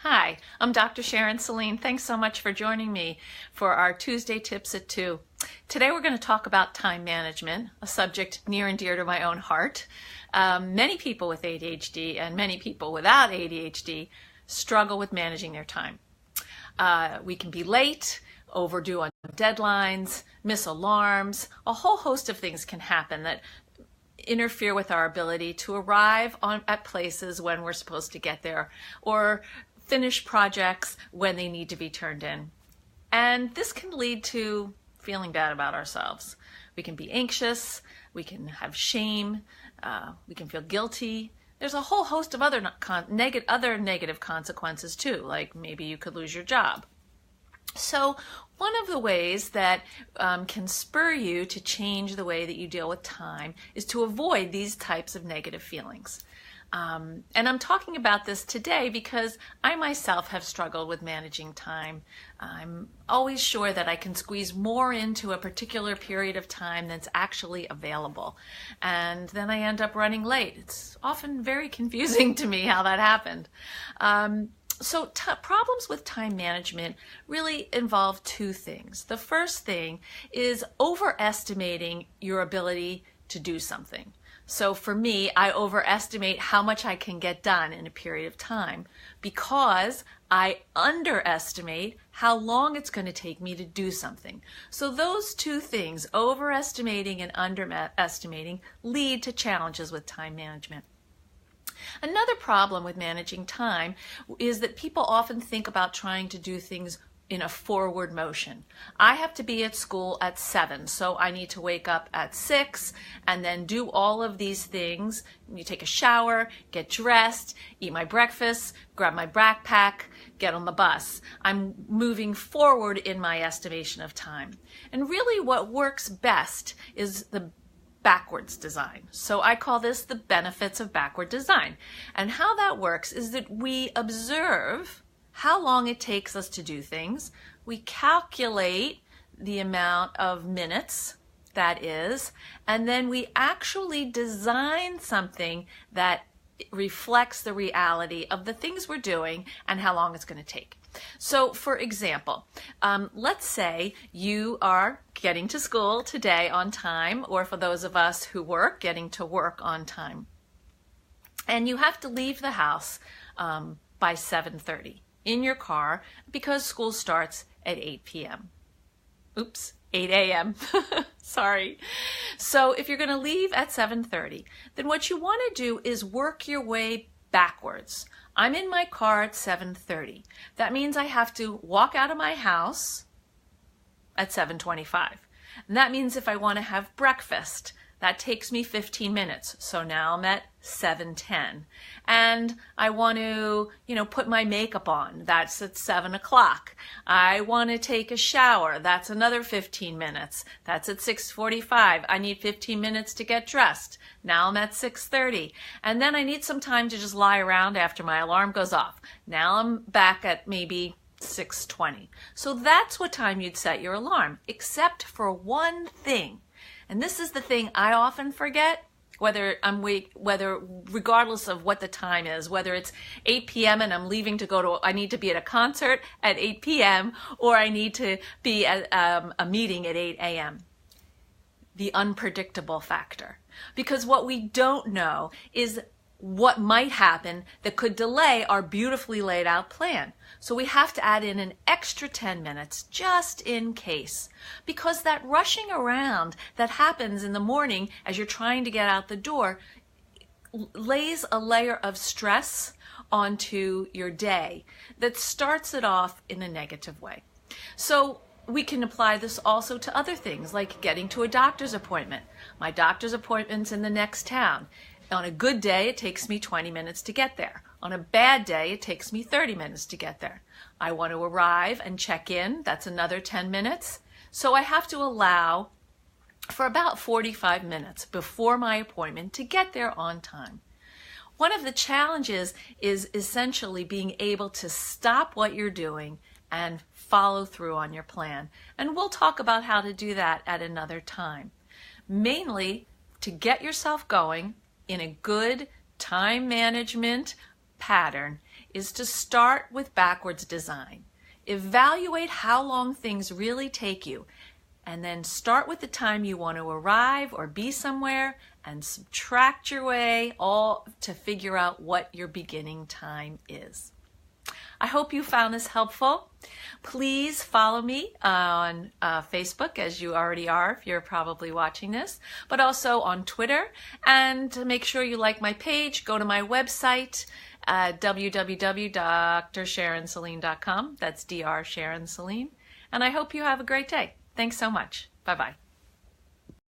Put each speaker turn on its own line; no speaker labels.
Hi, I'm Dr. Sharon Saline. Thanks so much for joining me for our Tuesday Tips at 2. Today we're going to talk about time management, a subject near and dear to my own heart. Many people with ADHD and many people without ADHD struggle with managing their time. We can be late, overdue on deadlines, miss alarms. A whole host of things can happen that interfere with our ability to arrive at places when we're supposed to get there, or finish projects when they need to be turned in. And this can lead to feeling bad about ourselves. We can be anxious, we can have shame, we can feel guilty. There's a whole host of other negative consequences too, like maybe you could lose your job. So one of the ways that can spur you to change the way that you deal with time is to avoid these types of negative feelings. And I'm talking about this today because I myself have struggled with managing time. I'm always sure that I can squeeze more into a particular period of time that's actually available. And then I end up running late. It's often very confusing to me how that happened. So problems with time management really involve two things. The first thing is overestimating your ability to do something. So for me, I overestimate how much I can get done in a period of time because I underestimate how long it's going to take me to do something. So those two things, overestimating and underestimating, lead to challenges with time management. Another problem with managing time is that people often think about trying to do things in a forward motion. I have to be at school at 7, so I need to wake up at 6 and then do all of these things. You take a shower, get dressed, eat my breakfast, grab my backpack, get on the bus. I'm moving forward in my estimation of time. And really what works best is the backwards design. So I call this the benefits of backward design. And how that works is that we observe how long it takes us to do things. We calculate the amount of minutes that is, and then we actually design something that reflects the reality of the things we're doing and how long it's going to take. So for example, let's say you are getting to school today on time, or for those of us who work, getting to work on time. And you have to leave the house by 7:30 in your car because school starts at 8 p.m. Oops, 8 a.m. Sorry. So if you're going to leave at 7:30, then what you want to do is work your way backwards. I'm in my car at 7:30. That means I have to walk out of my house at 7:25. And that means if I want to have breakfast, that takes me 15 minutes. So now I'm at 7:10. And I want to, put my makeup on. That's at 7 o'clock. I want to take a shower. That's another 15 minutes. That's at 6:45. I need 15 minutes to get dressed. Now I'm at 6:30. And then I need some time to just lie around after my alarm goes off. Now I'm back at maybe 6:20. So that's what time you'd set your alarm, except for one thing. And this is the thing I often forget, regardless of what the time is, whether it's 8 p.m. and I'm leaving to I need to be at a concert at 8 p.m. or I need to be at a meeting at 8 a.m. The unpredictable factor. Because what we don't know is what might happen that could delay our beautifully laid out plan. So we have to add in an extra 10 minutes just in case, because that rushing around that happens in the morning as you're trying to get out the door lays a layer of stress onto your day that starts it off in a negative way. So we can apply this also to other things like getting to a doctor's appointment. My doctor's appointment's in the next town. On a good day, it takes me 20 minutes to get there. On a bad day, it takes me 30 minutes to get there. I want to arrive and check in. That's another 10 minutes. So I have to allow for about 45 minutes before my appointment to get there on time. One of the challenges is essentially being able to stop what you're doing and follow through on your plan. And we'll talk about how to do that at another time. Mainly to get yourself going in a good time management pattern is to start with backwards design. Evaluate how long things really take you, and then start with the time you want to arrive or be somewhere and subtract your way all to figure out what your beginning time is. I hope you found this helpful. Please follow me on Facebook, as you already are if you're probably watching this, but also on Twitter. And make sure you like my page. Go to my website, www.drsharonsaline.com. That's Dr. Sharon Saline. And I hope you have a great day. Thanks so much. Bye-bye.